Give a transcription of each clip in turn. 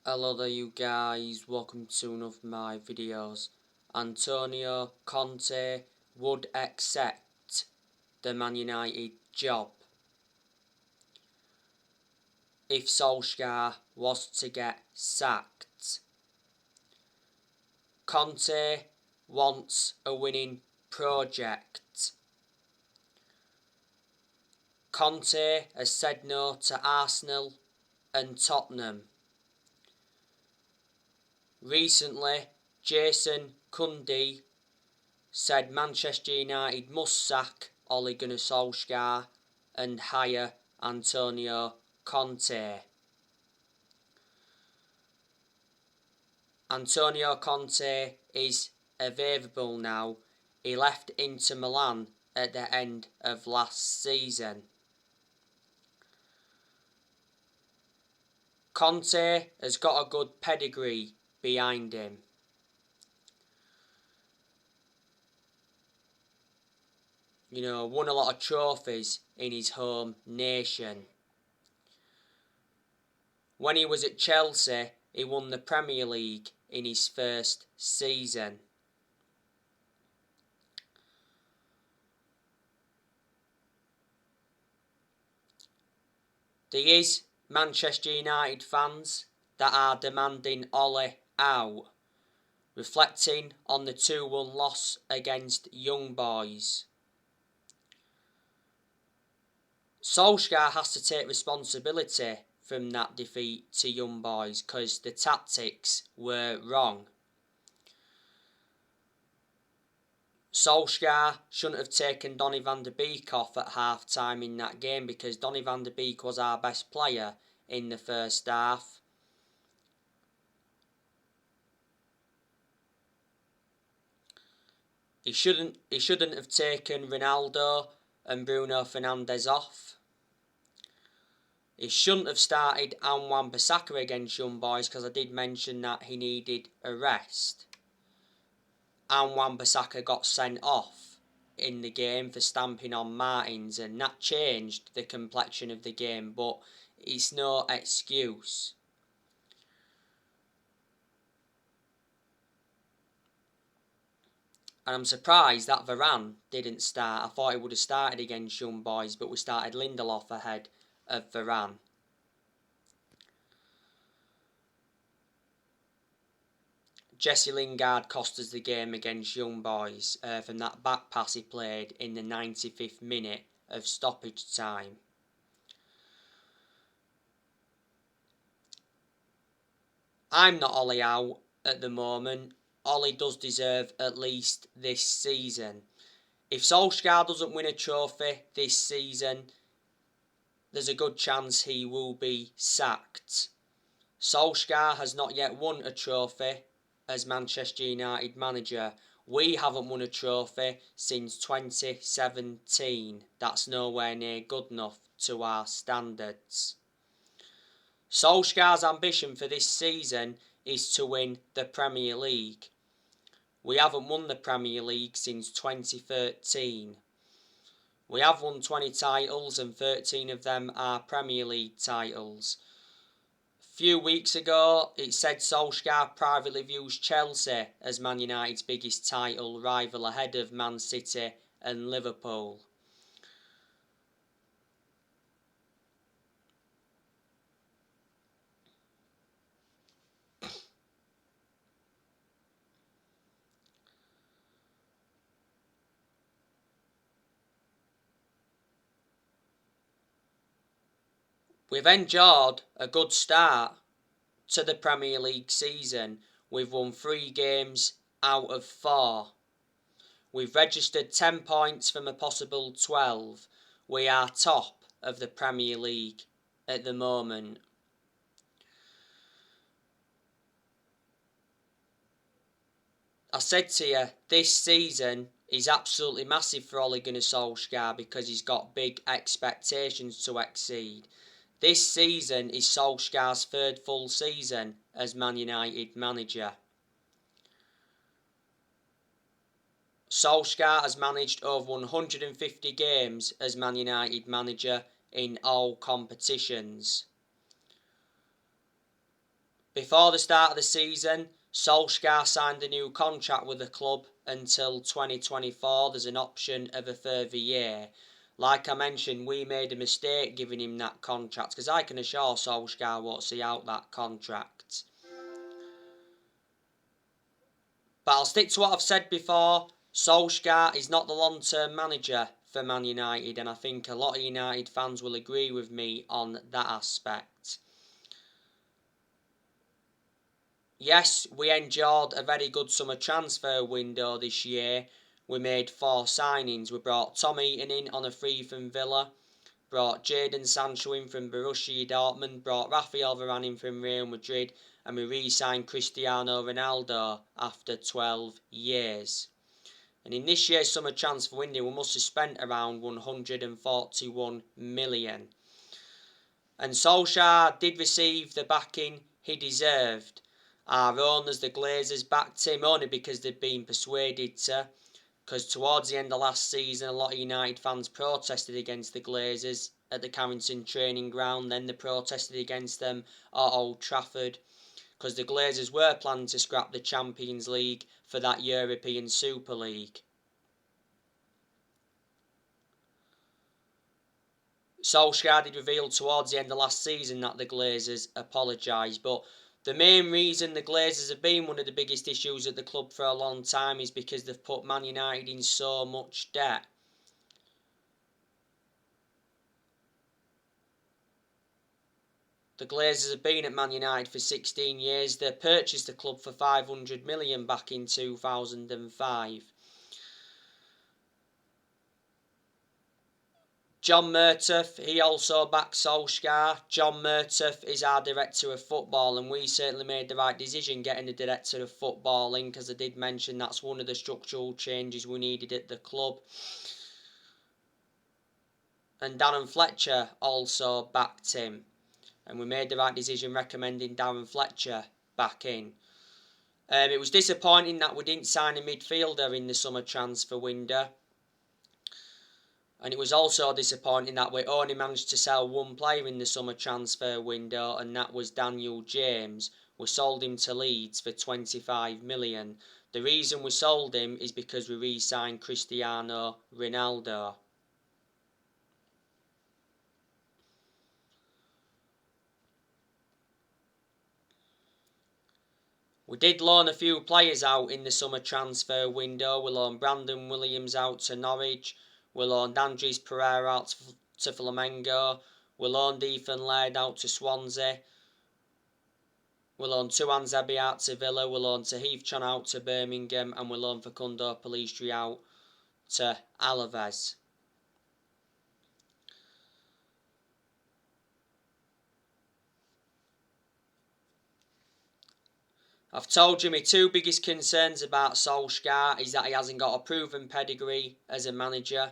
Hello there you guys, welcome to one of my videos. Antonio Conte would accept the Man United job if Solskjaer was to get sacked. Conte wants a winning project. Conte has said no to Arsenal and Tottenham. Recently, Jason Conte said Manchester United must sack Ole Gunnar Solskjaer and hire Antonio Conte. Antonio Conte is available now. He left Inter Milan at the end of last season. Conte has got a good pedigree behind him. Won a lot of trophies in his home nation. When he was at Chelsea, he won the Premier League in his first season. There is Manchester United fans that are demanding Ole out, reflecting on the 2-1 loss against Young Boys. Solskjaer has to take responsibility from that defeat to Young Boys because the tactics were wrong. Solskjaer shouldn't have taken Donny van de Beek off at half time in that game because Donny van de Beek was our best player in the first half. He shouldn't have taken Ronaldo and Bruno Fernandes off. He shouldn't have started Wan-Bissaka against Young Boys because I did mention that he needed a rest. Wan-Bissaka got sent off in the game for stamping on Martins, and that changed the complexion of the game, but it's no excuse. And I'm surprised that Varane didn't start. I thought he would have started against Young Boys, but we started Lindelof ahead of Varane. Jesse Lingard cost us the game against Young Boys from that back pass he played in the 95th minute of stoppage time. I'm not Ole out at the moment. Ole does deserve at least this season. If Solskjaer doesn't win a trophy this season, there's a good chance he will be sacked. Solskjaer has not yet won a trophy as Manchester United manager. We haven't won a trophy since 2017. That's nowhere near good enough to our standards. Solskjaer's ambition for this season is to win the Premier League. We haven't won the Premier League since 2013. We have won 20 titles and 13 of them are Premier League titles. A few weeks ago, it said Solskjaer privately views Chelsea as Man United's biggest title rival ahead of Man City and Liverpool. We've enjoyed a good start to the Premier League season. We've won 3 games out of 4. We've registered 10 points from a possible 12. We are top of the Premier League at the moment. I said to you, this season is absolutely massive for Ole Gunnar Solskjaer because he's got big expectations to exceed. This season is Solskjaer's 3rd full season as Man United manager. Solskjaer has managed over 150 games as Man United manager in all competitions. Before the start of the season, Solskjaer signed a new contract with the club until 2024. There's an option of a further year. Like I mentioned, we made a mistake giving him that contract because I can assure Solskjaer won't see out that contract. But I'll stick to what I've said before. Solskjaer is not the long-term manager for Man United, and I think a lot of United fans will agree with me on that aspect. Yes, we enjoyed a very good summer transfer window this year. We made 4 signings. We brought Tom Heaton in on a free from Villa, brought Jadon Sancho in from Borussia Dortmund, brought Rafael Varane in from Real Madrid, and we re-signed Cristiano Ronaldo after 12 years. And in this year's summer transfer window, we must have spent around 141 million. And Solskjaer did receive the backing he deserved. Our owners, the Glazers, backed him only because they'd been persuaded to. Because towards the end of last season, a lot of United fans protested against the Glazers at the Carrington training ground. Then they protested against them at Old Trafford. Because the Glazers were planning to scrap the Champions League for that European Super League. Solskjaer did reveal towards the end of last season that the Glazers apologised, but the main reason the Glazers have been one of the biggest issues at the club for a long time is because they've put Man United in so much debt. The Glazers have been at Man United for 16 years. They purchased the club for 500 million back in 2005. John Murtough, he also backs Solskjaer. John Murtough is our director of football, and we certainly made the right decision getting the director of football in, because I did mention that's one of the structural changes we needed at the club. And Darren Fletcher also backed him, and we made the right decision recommending Darren Fletcher back in. It was disappointing that we didn't sign a midfielder in the summer transfer window. And it was also disappointing that we only managed to sell one player in the summer transfer window, and that was Daniel James. We sold him to Leeds for 25 million. The reason we sold him is because we re-signed Cristiano Ronaldo. We did loan a few players out in the summer transfer window. We loaned Brandon Williams out to Norwich. We loaned Andres Pereira out to Flamengo. We loaned Ethan Laird out to Swansea. We loaned Tuanzebe out to Villa. We loaned Tahith Chon out to Birmingham. And we loaned Facundo Pellistri out to Alaves. I've told you my 2 biggest concerns about Solskjaer is that he hasn't got a proven pedigree as a manager,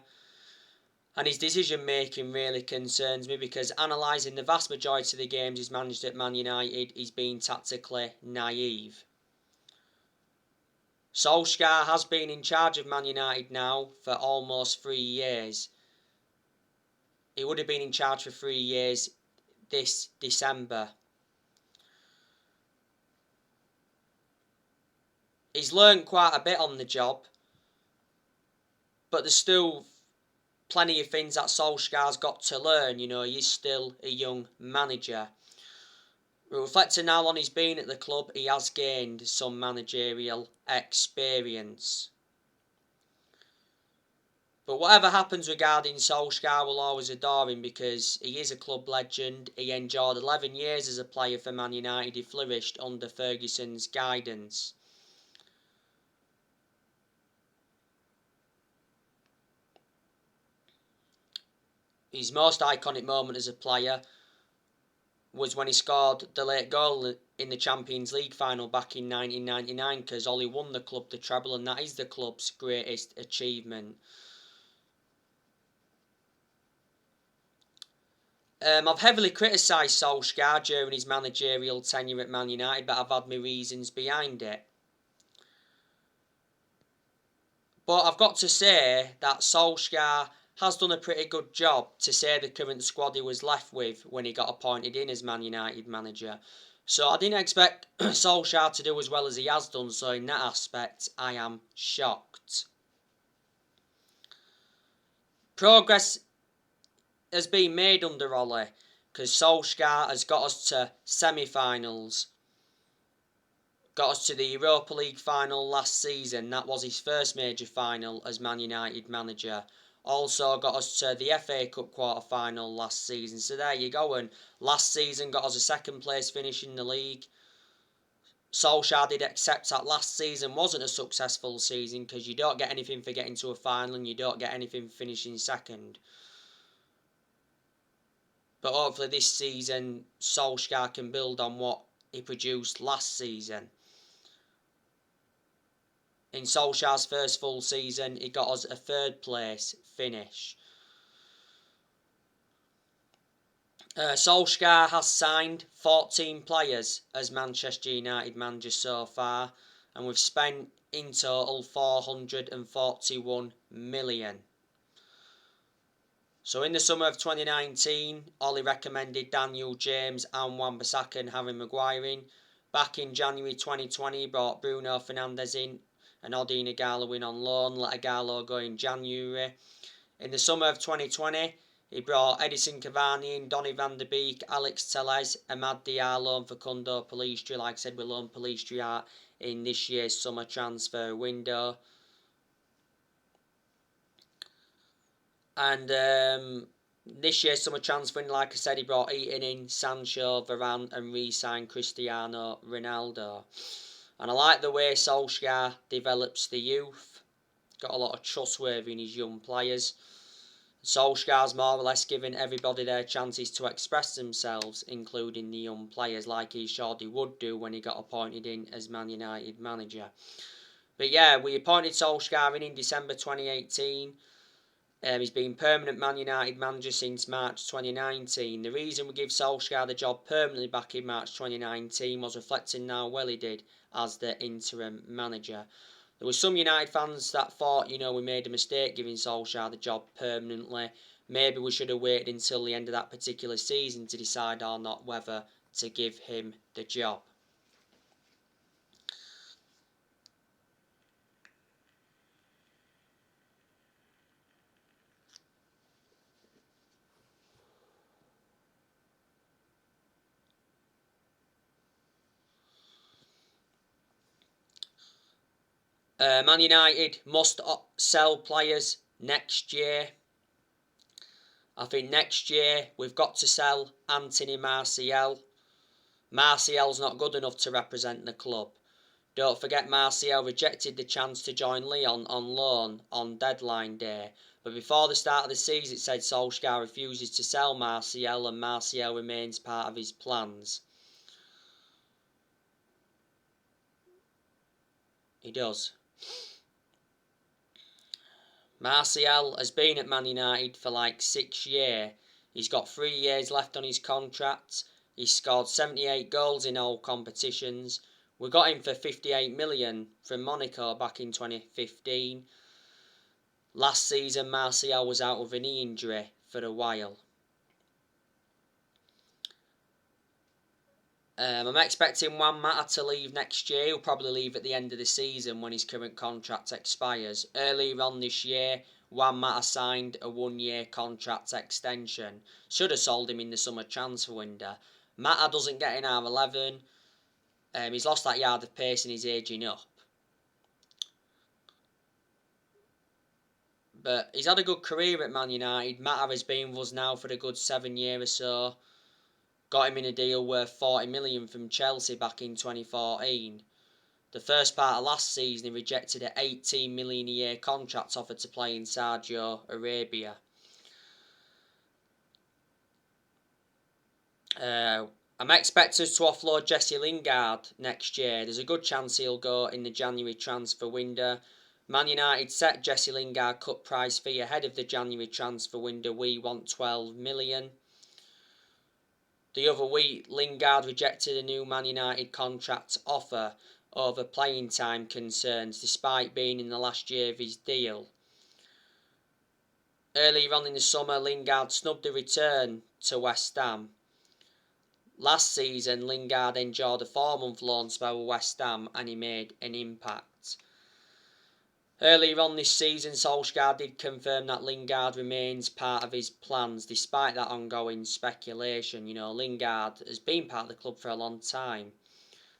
and his decision making really concerns me, because analysing the vast majority of the games he's managed at Man United, he's been tactically naive. Solskjaer has been in charge of Man United now for almost 3 years. He would have been in charge for 3 years this December. He's learned quite a bit on the job, but there's still plenty of things that Solskjaer's got to learn. You know, he's still a young manager. Reflecting now on his being at the club, he has gained some managerial experience. But whatever happens regarding Solskjaer, we'll always adore him because he is a club legend. He endured 11 years as a player for Man United. He flourished under Ferguson's guidance. His most iconic moment as a player was when he scored the late goal in the Champions League final back in 1999, because Ollie won the club the treble, and that is the club's greatest achievement. I've heavily criticised Solskjaer during his managerial tenure at Man United, but I've had my reasons behind it. But I've got to say that Solskjaer has done a pretty good job to say the current squad he was left with when he got appointed in as Man United manager. So I didn't expect Solskjaer to do as well as he has done, so in that aspect I am shocked. Progress has been made under Ole, because Solskjaer has got us to semi-finals. Got us to the Europa League final last season. That was his first major final as Man United manager. Also got us to the FA Cup quarter-final last season. So there you go. And last season got us a second place finish in the league. Solskjaer did accept that last season wasn't a successful season because you don't get anything for getting to a final and you don't get anything for finishing second. But hopefully this season Solskjaer can build on what he produced last season. In Solskjaer's first full season, he got us a third place finish. Solskjaer has signed 14 players as Manchester United manager so far, and we've spent in total 441 million. So in the summer of 2019, Ole recommended Daniel James and Wan-Bissaka and Harry Maguire in. Back in January 2020, he brought Bruno Fernandes in and Odion Ighalo in on loan, let Ighalo go in January. In the summer of 2020, he brought Edison Cavani in, Donny van der Beek, Alex Telles, Amad Diallo and Facundo Pellistri. Like I said, we loaned Pellistri out in this year's summer transfer window. And this year's summer transfer window, like I said, he brought Eaton in, Sancho, Varane and re-signed Cristiano Ronaldo. And I like the way Solskjaer develops the youth. Got a lot of trustworthy in his young players. Solskjaer's more or less given everybody their chances to express themselves, including the young players, like he showed he would do when he got appointed in as Man United manager. But yeah, we appointed Solskjaer in December 2018. He's been permanent Man United manager since March 2019. The reason we give Solskjaer the job permanently back in March 2019 was reflecting how well he did as the interim manager. There were some United fans that thought, we made a mistake giving Solskjaer the job permanently. Maybe we should have waited until the end of that particular season to decide or not whether to give him the job. Man United must sell players next year. I think next year we've got to sell Anthony Martial. Martial's not good enough to represent the club. Don't forget Martial rejected the chance to join Lyon on loan on deadline day. But before the start of the season it said Solskjaer refuses to sell Martial and Martial remains part of his plans. He does. Martial has been at Man United for like 6 years. He's got 3 years left on his contract. He's scored 78 goals in all competitions. We got him for 58 million from Monaco back in 2015. Last season Martial was out with a knee injury for a while. I'm expecting Juan Mata to leave next year. He'll probably leave at the end of the season when his current contract expires. Earlier on this year, Juan Mata signed a 1-year contract extension. Should have sold him in the summer transfer window. Mata doesn't get in R11. He's lost that yard of pace and he's ageing up. But he's had a good career at Man United. Mata has been with us now for a good 7 years or so. Got him in a deal worth 40 million from Chelsea back in 2014. The first part of last season he rejected an 18 million a year contract offer to play in Saudi Arabia. I'm expected to offload Jesse Lingard next year. There's a good chance he'll go in the January transfer window. Man United set Jesse Lingard cut price fee ahead of the January transfer window. We want 12 million. The other week, Lingard rejected a new Man United contract offer over playing time concerns, despite being in the last year of his deal. Earlier on in the summer, Lingard snubbed a return to West Ham. Last season, Lingard enjoyed a 4-month loan spell with West Ham and he made an impact. Earlier on this season, Solskjaer did confirm that Lingard remains part of his plans despite that ongoing speculation. Lingard has been part of the club for a long time.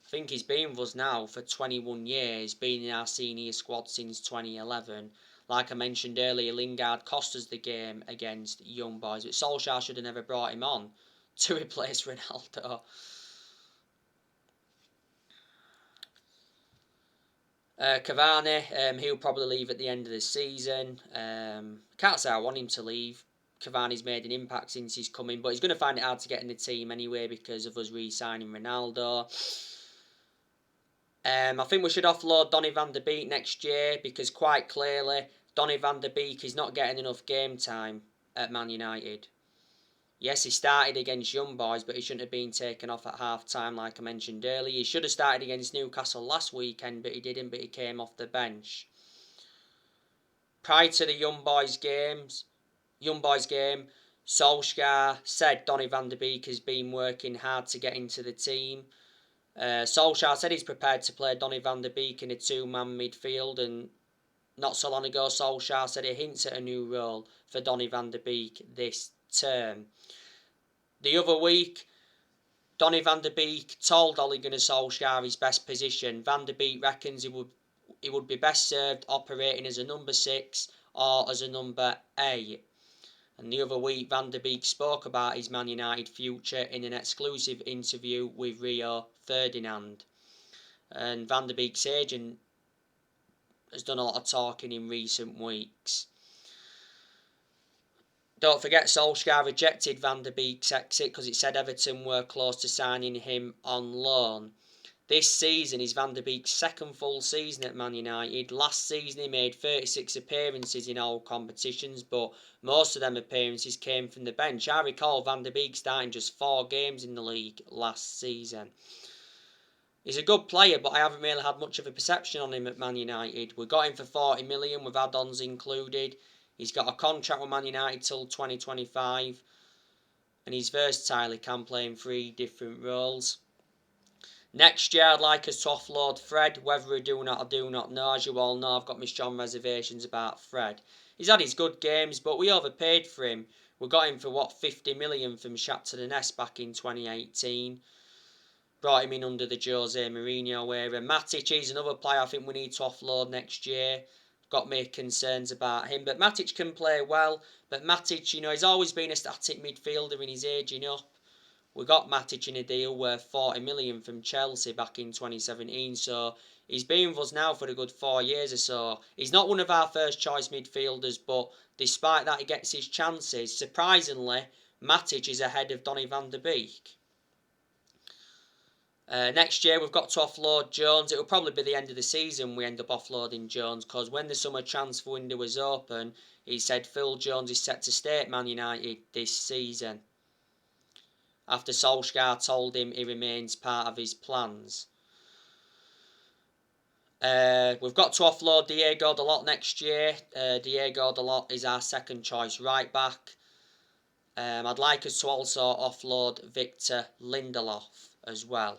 I think he's been with us now for 21 years, been in our senior squad since 2011. Like I mentioned earlier, Lingard cost us the game against Young Boys, but Solskjaer should have never brought him on to replace Ronaldo. Cavani, he'll probably leave at the end of the season. Can't say I want him to leave. Cavani's made an impact since he's come in, but he's going to find it hard to get in the team anyway because of us re-signing Ronaldo. I think we should offload Donny van der Beek next year because quite clearly Donny van der Beek is not getting enough game time at Man United. Yes, he started against Young Boys, but he shouldn't have been taken off at half-time like I mentioned earlier. He should have started against Newcastle last weekend, but he didn't, but he came off the bench. Prior to the Young Boys game, Solskjaer said Donny van der Beek has been working hard to get into the team. Solskjaer said he's prepared to play Donny van der Beek in a two-man midfield, and not so long ago Solskjaer said he hints at a new role for Donny van der Beek this term. The other week, Donny van der Beek told Ole Gunnar Solskjaer his best position. Van der Beek reckons he would be best served operating as a number 6 or as a number 8. And the other week, Van der Beek spoke about his Man United future in an exclusive interview with Rio Ferdinand. And Van der Beek's agent has done a lot of talking in recent weeks. Don't forget, Solskjaer rejected Van der Beek's exit because it said Everton were close to signing him on loan. This season is Van der Beek's second full season at Man United. Last season he made 36 appearances in all competitions, but most of them appearances came from the bench. I recall Van der Beek starting just 4 games in the league last season. He's a good player, but I haven't really had much of a perception on him at Man United. We got him for 40 million with add-ons included. He's got a contract with Man United till 2025. And he's versatile, he can play in 3 different roles. Next year, I'd like us to offload Fred. Whether we do not, I do not know. As you all know, I've got my strong reservations about Fred. He's had his good games, but we overpaid for him. We got him for, 50 million from Shakhtar Donetsk back in 2018. Brought him in under the Jose Mourinho era. Matic is another player I think we need to offload next year. Got me concerns about him. But Matic can play well. But Matic, he's always been a static midfielder and he's aging up. We got Matic in a deal worth 40 million from Chelsea back in 2017. So he's been with us now for a good 4 years or so. He's not one of our first choice midfielders, but despite that he gets his chances. Surprisingly, Matic is ahead of Donny van der Beek. Next year we've got to offload Jones. It will probably be the end of the season we end up offloading Jones because when the summer transfer window was open, he said Phil Jones is set to stay at Man United this season. After Solskjaer told him he remains part of his plans. We've got to offload Diego Dalot next year. Diego Dalot is our second choice right back. I'd like us to also offload Victor Lindelof as well,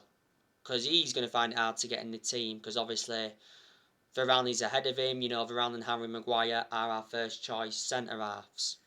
because he's going to find it hard to get in the team, because obviously Varane is ahead of him. Varane and Harry Maguire are our first choice centre-halves.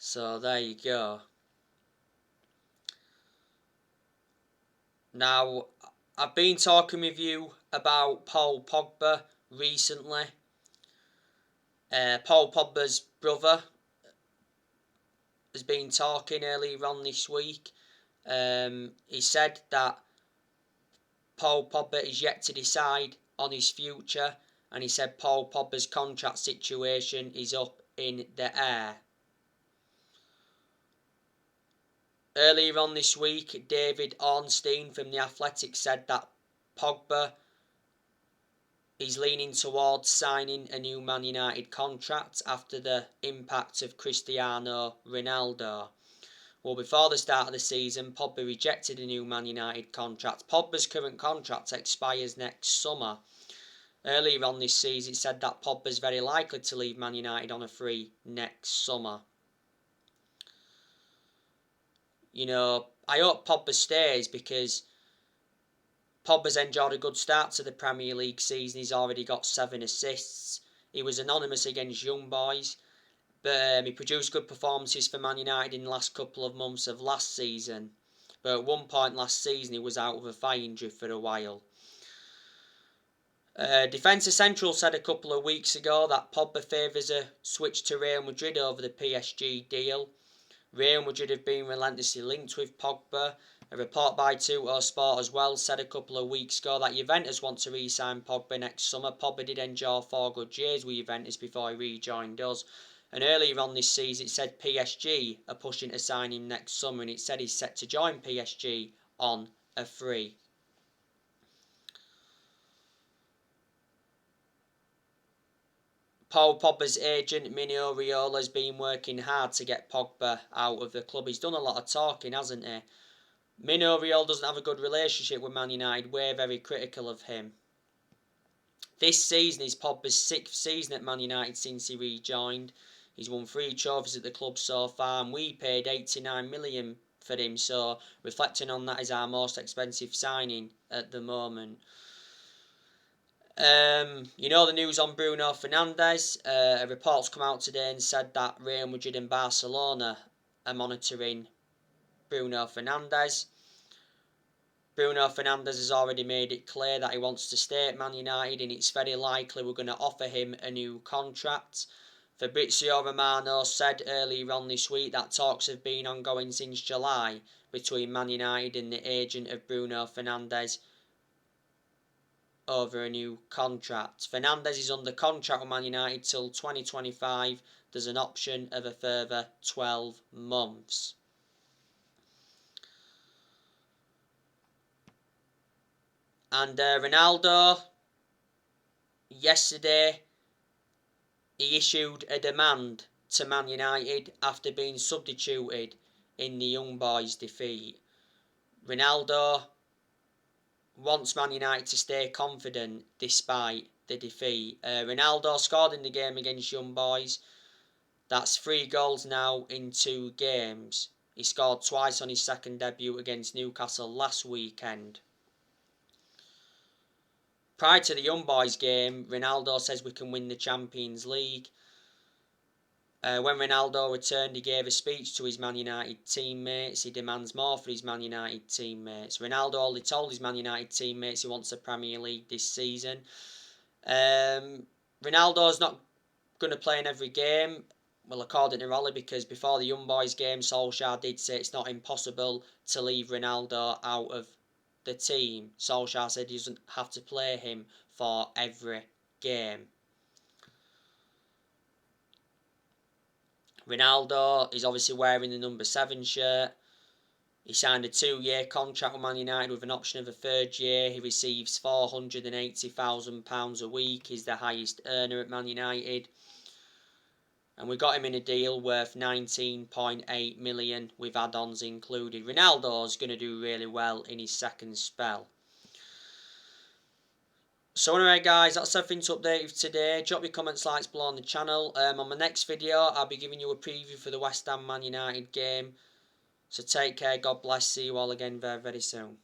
So there you go. Now, I've been talking with you about Paul Pogba recently. Paul Pogba's brother has been talking earlier on this week. He said that Paul Pogba is yet to decide on his future, and he said Paul Pogba's contract situation is up in the air. Earlier on this week, David Ornstein from The Athletic said that Pogba is leaning towards signing a new Man United contract after the impact of Cristiano Ronaldo. Well, before the start of the season, Pogba rejected a new Man United contract. Pogba's current contract expires next summer. Earlier on this season, it said that Pogba's very likely to leave Man United on a free next summer. You know, I hope Pogba stays because Pogba's enjoyed a good start to the Premier League season. He's already got 7 assists. He was anonymous against Young Boys, but he produced good performances for Man United in the last couple of months of last season. But at one point last season, he was out with a thigh injury for a while. Defensa Central said a couple of weeks ago that Pogba favours a switch to Real Madrid over the PSG deal. Real Madrid have been relentlessly linked with Pogba. A report by Tuttosport as well said a couple of weeks ago that Juventus want to re-sign Pogba next summer. Pogba did enjoy 4 good years with Juventus before he rejoined us. And earlier on this season it said PSG are pushing to sign him next summer, and it said he's set to join PSG on a free. Paul Pogba's agent, Mino Raiola, has been working hard to get Pogba out of the club. He's done a lot of talking, hasn't he? Mino Raiola doesn't have a good relationship with Man United. We're very critical of him. This season is Pogba's 6th season at Man United since he rejoined. He's won 3 trophies at the club so far, and we paid 89 million for him, so reflecting on that is our most expensive signing at the moment. You know the news on Bruno Fernandes. A report's come out today and said that Real Madrid and Barcelona are monitoring Bruno Fernandes. Bruno Fernandes has already made it clear that he wants to stay at Man United, and it's very likely we're going to offer him a new contract. Fabrizio Romano said earlier on this week that talks have been ongoing since July between Man United and the agent of Bruno Fernandes over a new contract. Fernandes is under contract with Man United till 2025. There's an option of a further 12 months. And Ronaldo, yesterday, he issued a demand to Man United after being substituted in the Young Boys' defeat. Ronaldo wants Man United to stay confident despite the defeat. Ronaldo scored in the game against Young Boys. That's 3 goals now in 2 games. He scored twice on his second debut against Newcastle last weekend. Prior to the Young Boys game, Ronaldo says we can win the Champions League. When Ronaldo returned, he gave a speech to his Man United teammates. He demands more for his Man United teammates. Ronaldo already told his Man United teammates he wants the Premier League this season. Ronaldo's not going to play in every game, well, according to Rolly, because before the Young Boys game, Solskjaer did say it's not impossible to leave Ronaldo out of the team. Solskjaer said he doesn't have to play him for every game. Ronaldo is obviously wearing the number 7 shirt. He signed a 2-year contract with Man United with an option of a 3rd year. He receives £480,000 a week. He's the highest earner at Man United. And we got him in a deal worth 19.8 million with add-ons included. Ronaldo's going to do really well in his second spell. So anyway guys, that's everything to update you today. Drop your comments, likes below on the channel. On my next video, I'll be giving you a preview for the West Ham Man United game. So take care, God bless, see you all again very, very soon.